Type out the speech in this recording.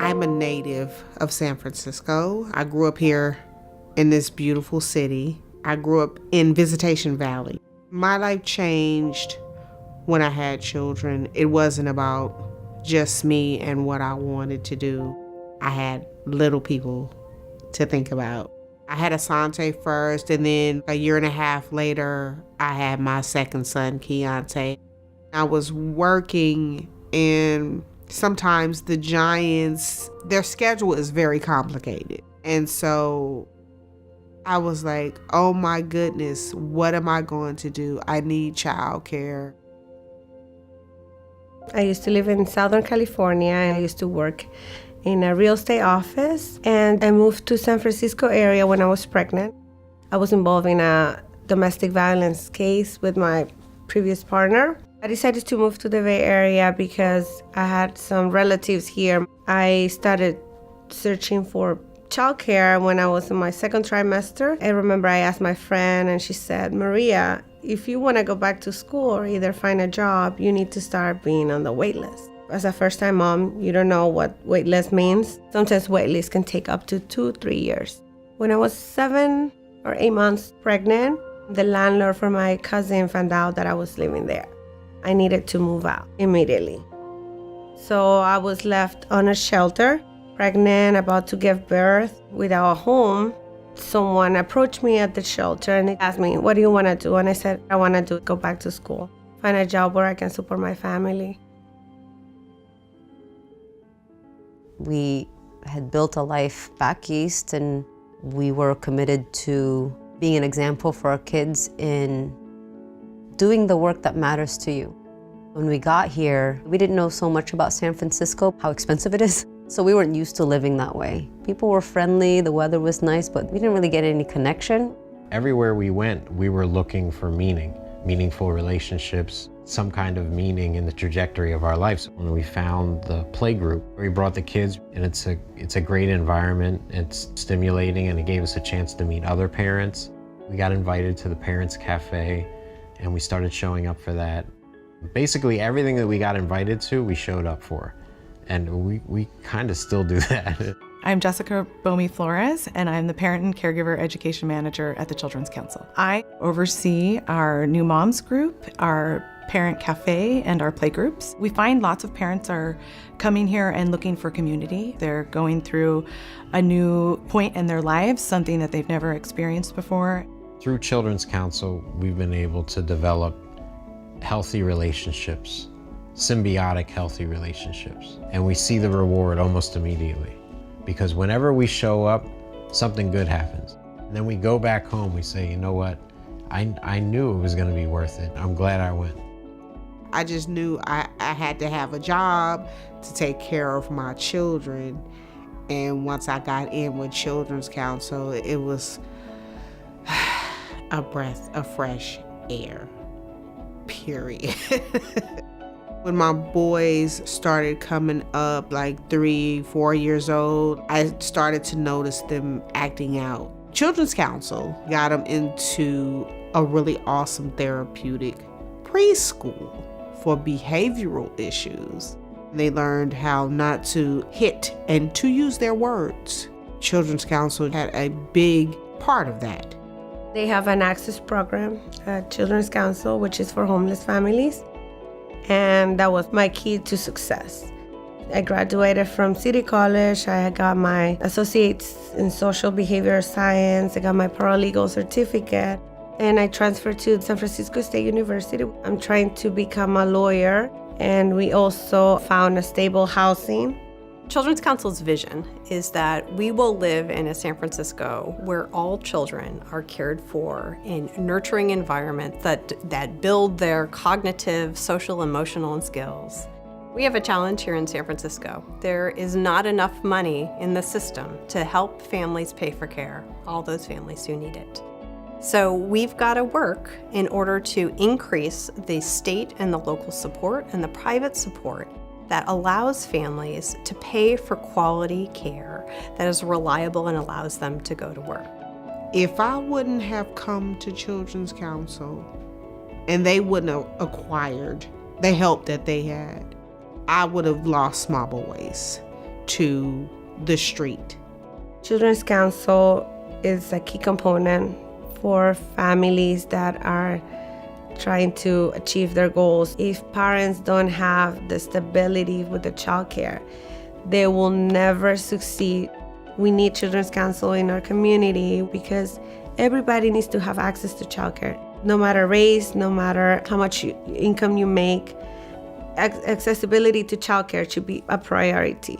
I'm a native of San Francisco. I grew up here in this beautiful city. I grew up in Visitation Valley. My life changed when I had children. It wasn't about just me and what I wanted to do. I had little people to think about. I had Asante first, and then a year and a half later, I had my second son, Keontae. I was working, and sometimes the Giants, their schedule is very complicated. And so I was like, oh my goodness, what am I going to do? I need childcare. I used to live in Southern California, and I used to work in a real estate office, and I moved to San Francisco area when I was pregnant. I was involved in a domestic violence case with my previous partner. I decided to move to the Bay Area because I had some relatives here. I started searching for childcare when I was in my second trimester. I remember I asked my friend, and she said, Maria, if you want to go back to school or either find a job, you need to start being on the wait list. As a first-time mom, you don't know what wait list means. Sometimes wait lists can take up to 2-3 years. When I was 7 or 8 months pregnant, the landlord for my cousin found out that I was living there. I needed to move out immediately. So I was left on a shelter, pregnant, about to give birth, without a home. Someone approached me at the shelter and they asked me, what do you want to do? And I said, I want to go back to school, find a job where I can support my family. We had built a life back east, and we were committed to being an example for our kids in doing the work that matters to you. When we got here, we didn't know so much about San Francisco, how expensive it is. So we weren't used to living that way. People were friendly, the weather was nice, but we didn't really get any connection. Everywhere we went, we were looking for meaning, meaningful relationships, some kind of meaning in the trajectory of our lives. When we found the play group, we brought the kids, and it's a great environment. It's stimulating, and it gave us a chance to meet other parents. We got invited to the Parents Cafe, and we started showing up for that. Basically, everything that we got invited to, we showed up for. And we kind of still do that. I'm Jessica Bomi Flores, and I'm the Parent and Caregiver Education Manager at the Children's Council. I oversee our New Moms group, our Parent Cafe, and our play groups. We find lots of parents are coming here and looking for community. They're going through a new point in their lives, something that they've never experienced before. Through Children's Council, we've been able to develop healthy relationships, symbiotic healthy relationships. And we see the reward almost immediately. Because whenever we show up, something good happens. And then we go back home, we say, you know what? I knew it was gonna be worth it. I'm glad I went. I just knew I had to have a job to take care of my children. And once I got in with Children's Council, it was a breath of fresh air, period. When my boys started coming up, like 3-4 years old, I started to notice them acting out. Children's Council got them into a really awesome therapeutic preschool for behavioral issues. They learned how not to hit and to use their words. Children's Council had a big part of that. They have an access program at Children's Council, which is for homeless families. And that was my key to success. I graduated from City College. I got my associates in social behavior science. I got my paralegal certificate. And I transferred to San Francisco State University. I'm trying to become a lawyer. And we also found a stable housing. Children's Council's vision is that we will live in a San Francisco where all children are cared for in nurturing environments that build their cognitive, social, emotional, and skills. We have a challenge here in San Francisco. There is not enough money in the system to help families pay for care, all those families who need it. So we've got to work in order to increase the state and the local support and the private support that allows families to pay for quality care that is reliable and allows them to go to work. If I wouldn't have come to Children's Council and they wouldn't have acquired the help that they had, I would have lost my boys to the street. Children's Council is a key component for families that are trying to achieve their goals. If parents don't have the stability with the childcare, they will never succeed. We need Children's Council in our community because everybody needs to have access to childcare. No matter race, no matter how much income you make, accessibility to childcare should be a priority.